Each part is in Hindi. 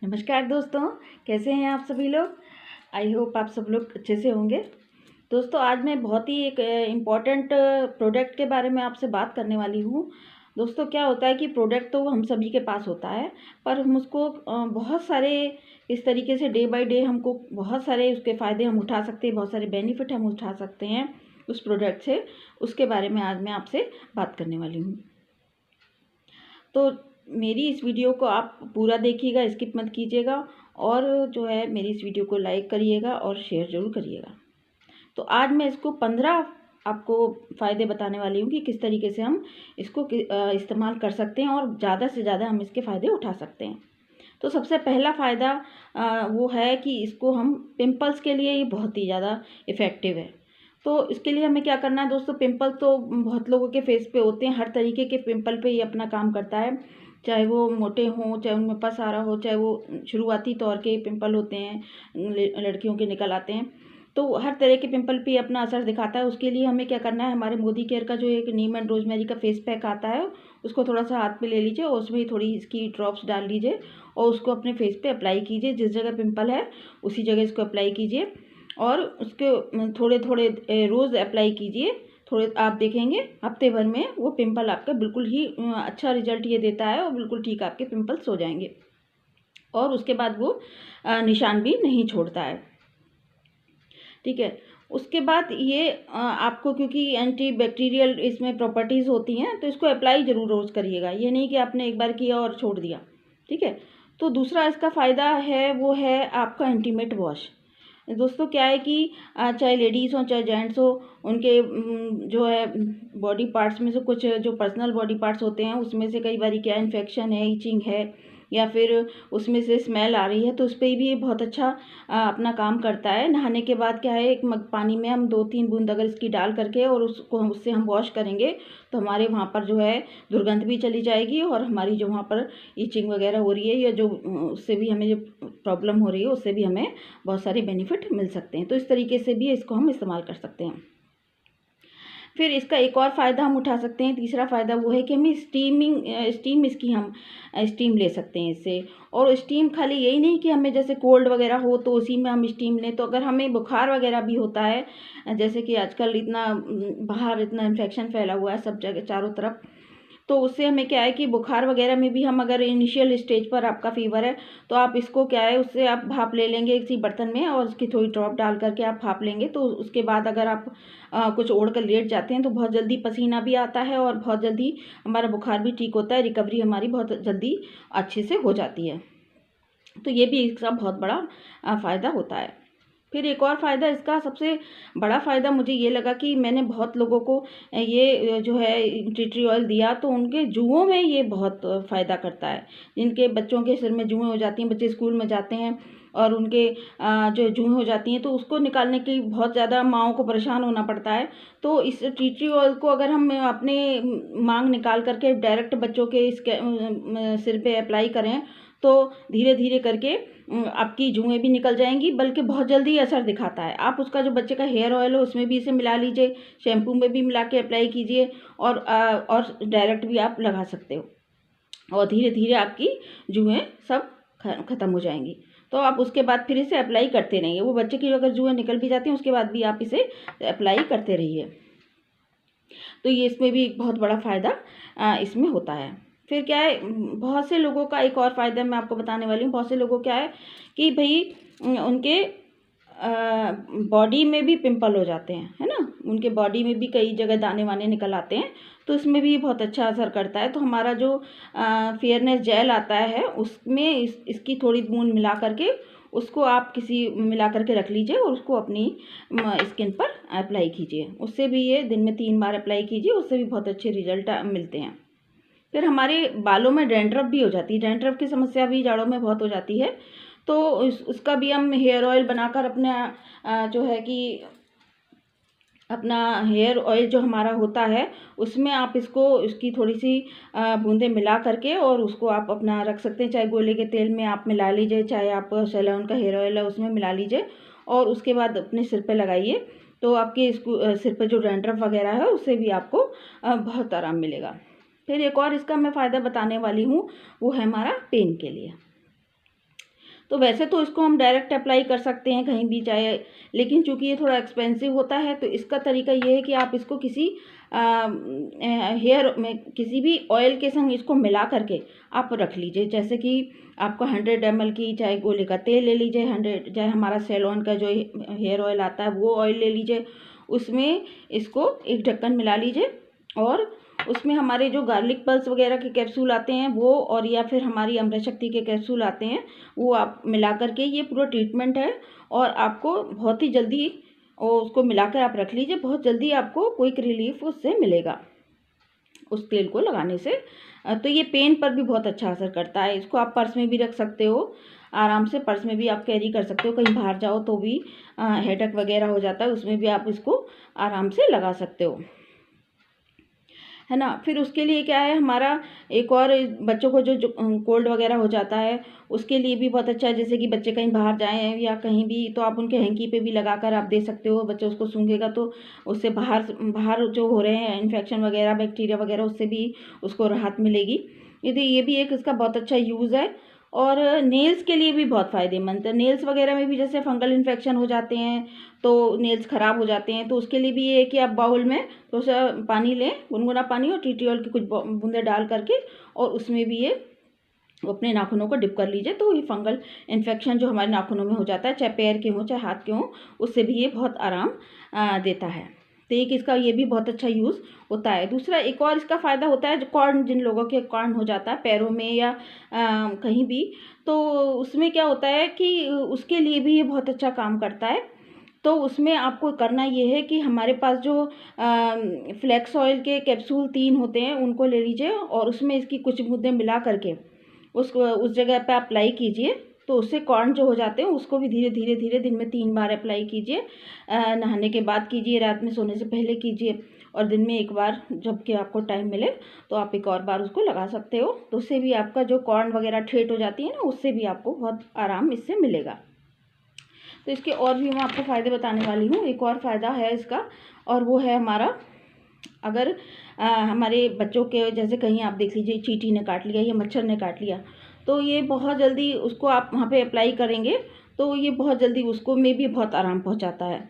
नमस्कार दोस्तों, कैसे हैं आप सभी लोग। आई होप आप सब लोग अच्छे से होंगे। दोस्तों, आज मैं बहुत ही एक इम्पॉर्टेंट प्रोडक्ट के बारे में आपसे बात करने वाली हूँ। दोस्तों, क्या होता है कि प्रोडक्ट तो हम सभी के पास होता है, पर हम उसको बहुत सारे इस तरीके से डे बाय डे हमको बहुत सारे उसके फ़ायदे हम उठा सकते हैं, बहुत सारे बेनिफिट हम उठा सकते हैं उस प्रोडक्ट से। उसके बारे में आज मैं आपसे बात करने वाली हूँ। तो मेरी इस वीडियो को आप पूरा देखिएगा, स्किप मत कीजिएगा, और जो है मेरी इस वीडियो को लाइक करिएगा और शेयर ज़रूर करिएगा। तो आज मैं इसको 15 आपको फ़ायदे बताने वाली हूँ कि किस तरीके से हम इसको इस्तेमाल कर सकते हैं और ज़्यादा से ज़्यादा हम इसके फ़ायदे उठा सकते हैं। तो सबसे पहला फ़ायदा वो है कि इसको हम पिंपल्स के लिए ये बहुत ही ज़्यादा इफ़ेक्टिव है। तो इसके लिए हमें क्या करना है दोस्तों, पिंपल तो बहुत लोगों के फेस पे होते हैं, हर तरीके के पिंपल पे ये अपना काम करता है। चाहे वो मोटे हों, चाहे उनमें पस आ रहा हो, चाहे वो शुरुआती तौर के पिंपल होते हैं, लड़कियों के निकल आते हैं। तो हर तरह के पिंपल पे अपना असर दिखाता है। उसके लिए हमें क्या करना है, हमारे मोदी केयर का जो एक नीम एंड रोजमेरी का फेस पैक आता है, उसको थोड़ा सा हाथ पे ले लीजिए और उसमें थोड़ी इसकी ड्रॉप्स डाल लीजिए और उसको अपने फेस पे अप्लाई कीजिए। जिस जगह पिंपल है उसी जगह इसको अप्लाई कीजिए और उसके थोड़े थोड़े रोज़ अप्लाई कीजिए। थोड़े आप देखेंगे हफ्ते भर में वो पिंपल आपका बिल्कुल ही अच्छा रिजल्ट ये देता है और बिल्कुल ठीक आपके पिंपल्स हो जाएंगे और उसके बाद वो निशान भी नहीं छोड़ता है। ठीक है। उसके बाद ये आपको, क्योंकि एंटी बैक्टीरियल इसमें प्रॉपर्टीज़ होती हैं, तो इसको अप्लाई ज़रूर रोज़ करिएगा। ये नहीं कि आपने एक बार किया और छोड़ दिया। ठीक है। तो दूसरा इसका फ़ायदा है वो है आपका इंटीमेट वॉश। दोस्तों, क्या है कि चाहे लेडीज़ हो चाहे जेंट्स हो, उनके जो है बॉडी पार्ट्स में से कुछ जो पर्सनल बॉडी पार्ट्स होते हैं उसमें से कई बार क्या इन्फेक्शन है, ईचिंग है, या फिर उसमें से स्मेल आ रही है, तो उस पर भी ये बहुत अच्छा अपना काम करता है। नहाने के बाद क्या है, एक मग पानी में हम 2-3 बूंद अगर इसकी डाल करके और उससे हम वॉश करेंगे तो हमारे वहाँ पर जो है दुर्गंध भी चली जाएगी और हमारी जो वहाँ पर ईचिंग वगैरह हो रही है या जो उससे भी हमें जो प्रॉब्लम हो रही है उससे भी हमें बहुत सारे बेनिफिट मिल सकते हैं। तो इस तरीके से भी इसको हम इस्तेमाल कर सकते हैं। फिर इसका एक और फ़ायदा हम उठा सकते हैं, तीसरा फ़ायदा वो है कि हमें स्टीम इसकी हम स्टीम ले सकते हैं इससे। और स्टीम खाली यही नहीं कि हमें जैसे कोल्ड वगैरह हो तो उसी में हम स्टीम लें, तो अगर हमें बुखार वगैरह भी होता है, जैसे कि आजकल इतना बाहर इतना इन्फेक्शन फैला हुआ है सब जगह चारों तरफ, तो उससे हमें क्या है कि बुखार वगैरह में भी हम अगर इनिशियल स्टेज पर आपका फ़ीवर है तो आप इसको क्या है, उससे आप भाप ले लेंगे किसी बर्तन में और उसकी थोड़ी ड्रॉप डाल करके आप भाप लेंगे, तो उसके बाद अगर आप कुछ ओढ़ कर लेट जाते हैं तो बहुत जल्दी पसीना भी आता है और बहुत जल्दी हमारा बुखार भी ठीक होता है, रिकवरी हमारी बहुत जल्दी अच्छे से हो जाती है। तो ये भी इसका बहुत बड़ा फ़ायदा होता है। फिर एक और फ़ायदा इसका, सबसे बड़ा फ़ायदा मुझे ये लगा कि मैंने बहुत लोगों को ये जो है टी ट्री ऑयल दिया तो उनके जुओं में ये बहुत फ़ायदा करता है। जिनके बच्चों के सिर में जुएँ हो जाती हैं, बच्चे स्कूल में जाते हैं और उनके जो जुएँ हो जाती हैं तो उसको निकालने की बहुत ज़्यादा माँओं को परेशान होना पड़ता है। तो इस टी ट्री ऑयल को अगर हम अपने मांग निकाल करके डायरेक्ट बच्चों के इसके सिर पे अप्लाई करें तो धीरे धीरे करके आपकी जुएँ भी निकल जाएंगी, बल्कि बहुत जल्दी असर दिखाता है। आप उसका जो बच्चे का हेयर ऑयल हो उसमें भी इसे मिला लीजिए, शैम्पू में भी मिला के अप्लाई कीजिए और डायरेक्ट भी आप लगा सकते हो और धीरे धीरे आपकी जुएँ सब ख़त्म हो जाएंगी। तो आप उसके बाद फिर इसे अप्लाई करते रहिए। वो बच्चे की अगर जुएँ निकल भी जाती हैं उसके बाद भी आप इसे अप्लाई करते रहिए। तो ये इसमें भी एक बहुत बड़ा फ़ायदा इसमें होता है। फिर क्या है, बहुत से लोगों का एक और फ़ायदा मैं आपको बताने वाली हूँ। बहुत से लोगों क्या है कि भई उनके बॉडी में भी पिंपल हो जाते हैं, है ना? उनके बॉडी में भी कई जगह दाने-वाने निकल आते हैं, तो इसमें भी बहुत अच्छा असर करता है। तो हमारा जो फेयरनेस जेल आता है उसमें इसकी थोड़ी बूंद मिला करके उसको आप किसी मिला करके रख लीजिए और उसको अपनी स्किन पर अप्लाई कीजिए। उससे भी ये दिन में 3 बार अप्लाई कीजिए, उससे भी बहुत अच्छे रिजल्ट मिलते हैं। फिर हमारे बालों में डैंड्रफ भी हो जाती है। डैंड्रफ की समस्या भी जाड़ों में बहुत हो जाती है, तो उसका भी हम हेयर ऑयल बनाकर अपना जो है कि अपना हेयर ऑयल जो हमारा होता है उसमें आप इसकी थोड़ी सी बूंदें मिला करके और उसको आप अपना रख सकते हैं। चाहे गोले के तेल में आप मिला लीजिए, चाहे आप सेलोन का हेयर ऑयल है उसमें मिला लीजिए और उसके बाद अपने सिर पे लगाइए, तो आपके सिर पे जो डैंड्रफ वगैरह है उससे भी आपको बहुत आराम मिलेगा। फिर एक और इसका मैं फ़ायदा बताने वाली हूँ, वो है हमारा पेन के लिए। तो वैसे तो इसको हम डायरेक्ट अप्लाई कर सकते हैं कहीं भी चाहे, लेकिन चूंकि ये थोड़ा एक्सपेंसिव होता है तो इसका तरीका ये है कि आप इसको किसी हेयर में किसी भी ऑयल के संग इसको मिला करके आप रख लीजिए। जैसे कि आपको 100 ml की चाहे गोले का तेल ले लीजिए, 100 चाहे हमारा सेलोन का जो हेयर ऑयल आता है वो ऑयल ले लीजिए, उसमें इसको एक ढक्कन मिला लीजिए और उसमें हमारे जो गार्लिक पल्स वगैरह के कैप्सूल आते हैं वो, और या फिर हमारी अमृत शक्ति के कैप्सूल आते हैं वो आप मिला करके, ये पूरा ट्रीटमेंट है और आपको बहुत ही जल्दी और उसको मिलाकर आप रख लीजिए, बहुत जल्दी आपको क्विक रिलीफ उससे मिलेगा उस तेल को लगाने से। तो ये पेन पर भी बहुत अच्छा असर करता है। इसको आप पर्स में भी रख सकते हो, आराम से पर्स में भी आप कैरी कर सकते हो, कहीं बाहर जाओ तो भी हेडेक वगैरह हो जाता है उसमें भी आप इसको आराम से लगा सकते हो, है ना। फिर उसके लिए क्या है हमारा एक और, बच्चों को जो कोल्ड वगैरह हो जाता है उसके लिए भी बहुत अच्छा है। जैसे कि बच्चे कहीं बाहर जाएं या कहीं भी, तो आप उनके हैंकी पे भी लगाकर आप दे सकते हो, बच्चे उसको सूंघेगा तो उससे बाहर जो हो रहे हैं इन्फेक्शन वगैरह, बैक्टीरिया वगैरह, उससे भी उसको राहत मिलेगी। ये भी एक इसका बहुत अच्छा यूज़ है। और नेल्स के लिए भी बहुत फ़ायदेमंद है। नेल्स वगैरह में भी जैसे फंगल इन्फेक्शन हो जाते हैं तो नेल्स ख़राब हो जाते हैं, तो उसके लिए भी ये है कि आप बाउल में थोड़ा सा पानी लें, गुनगुना पानी, और टी ऑयल की कुछ बूंदे डाल करके और उसमें भी ये अपने नाखूनों को डिप कर लीजिए, तो ये फंगल इन्फेक्शन जो हमारे नाखूनों में हो जाता है, चाहे पैर के हों चाहे हाथ के हों, उससे भी ये बहुत आराम देता है। तो एक इसका ये भी बहुत अच्छा यूज़ होता है। दूसरा एक और इसका फ़ायदा होता है, जो कॉर्न, जिन लोगों के कॉर्न हो जाता है पैरों में या कहीं भी, तो उसमें क्या होता है कि उसके लिए भी ये बहुत अच्छा काम करता है। तो उसमें आपको करना ये है कि हमारे पास जो फ्लैक्स ऑयल के कैप्सूल 3 होते हैं उनको ले लीजिए और उसमें इसकी कुछ बूंदें मिला करके उस जगह पे अप्लाई कीजिए, तो उससे कॉर्न जो हो जाते हैं उसको भी धीरे धीरे धीरे दिन में 3 बार अप्लाई कीजिए। नहाने के बाद कीजिए, रात में सोने से पहले कीजिए, और दिन में एक बार जब कि आपको टाइम मिले तो आप एक और बार उसको लगा सकते हो। तो उससे भी आपका जो कॉर्न वगैरह ठेठ हो जाती है ना, उससे भी आपको बहुत आराम इससे मिलेगा। तो इसके और भी मैं आपको फ़ायदे बताने वाली हूँ। एक और फ़ायदा है इसका, और वो है हमारा, अगर हमारे बच्चों के जैसे कहीं आप देख लीजिए चींटी ने काट लिया या मच्छर ने काट लिया, तो ये बहुत जल्दी उसको आप वहाँ पे अप्लाई करेंगे तो ये बहुत जल्दी उसको में भी बहुत आराम पहुँचाता है,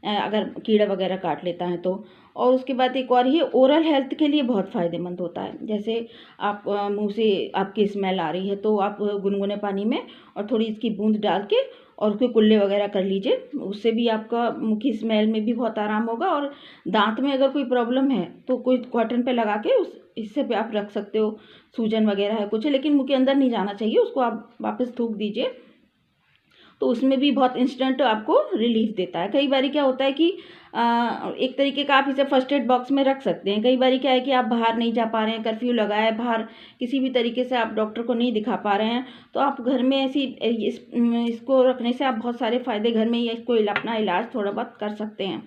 अगर कीड़ा वगैरह काट लेता है तो। और उसके बाद एक और, ये ओरल हेल्थ के लिए बहुत फ़ायदेमंद होता है। जैसे आप मुँह से आपकी स्मेल आ रही है तो आप गुनगुने पानी में और थोड़ी इसकी बूंद डाल के और उसके कुल्ले वगैरह कर लीजिए, उससे भी आपका मुँह की स्मेल में भी बहुत आराम होगा। और दांत में अगर कोई प्रॉब्लम है तो कोई कॉटन पे लगा के इससे भी आप रख सकते हो। सूजन वगैरह है कुछ, लेकिन मुँह के अंदर नहीं जाना चाहिए, उसको आप वापस थूक दीजिए, तो उसमें भी बहुत इंस्टेंट आपको रिलीफ देता है। कई बार क्या होता है कि एक तरीके का आप इसे फर्स्ट एड बॉक्स में रख सकते हैं। कई बार क्या है कि आप बाहर नहीं जा पा रहे हैं, कर्फ्यू लगा है, बाहर किसी भी तरीके से आप डॉक्टर को नहीं दिखा पा रहे हैं, तो आप घर में इसको रखने से आप बहुत सारे फ़ायदे घर में ही इसको अपना इलाज थोड़ा बहुत कर सकते हैं।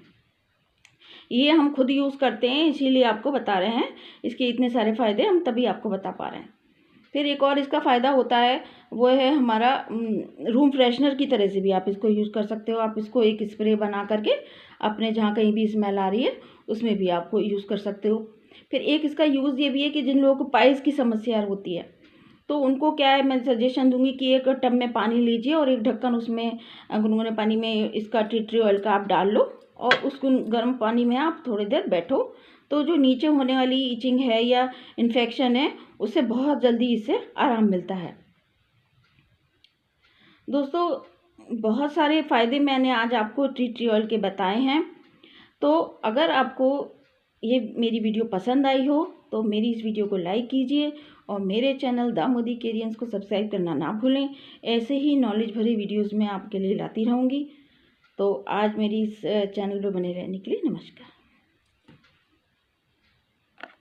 ये हम खुद यूज़ करते हैं इसीलिए आपको बता रहे हैं, इसके इतने सारे फ़ायदे हम तभी आपको बता पा रहे हैं। फिर एक और इसका फ़ायदा होता है, वो है हमारा रूम फ्रेशनर की तरह से भी आप इसको यूज़ कर सकते हो। आप इसको एक स्प्रे बना करके अपने जहाँ कहीं भी स्मेल आ रही है उसमें भी आपको यूज़ कर सकते हो। फिर एक इसका यूज़ ये भी है कि जिन लोगों को पाइल्स की समस्या होती है तो उनको क्या है, मैं सजेशन दूंगी कि एक टब में पानी लीजिए और एक ढक्कन उसमें गुनगुने पानी में इसका टी ट्री ऑयल का आप डाल लो और उस गर्म पानी में आप थोड़ी देर बैठो, तो जो नीचे होने वाली इचिंग है या इन्फेक्शन है उससे बहुत जल्दी इससे आराम मिलता है। दोस्तों बहुत सारे फ़ायदे मैंने आज आपको टी ट्री ऑयल के बताए हैं। तो अगर आपको ये मेरी वीडियो पसंद आई हो तो मेरी इस वीडियो को लाइक कीजिए और मेरे चैनल द मोदी केरियंस को सब्सक्राइब करना ना भूलें। ऐसे ही नॉलेज भरी वीडियोस मैं आपके लिए लाती रहूँगी। तो आज मेरी इस चैनल पर बने रहने के लिए नमस्कार।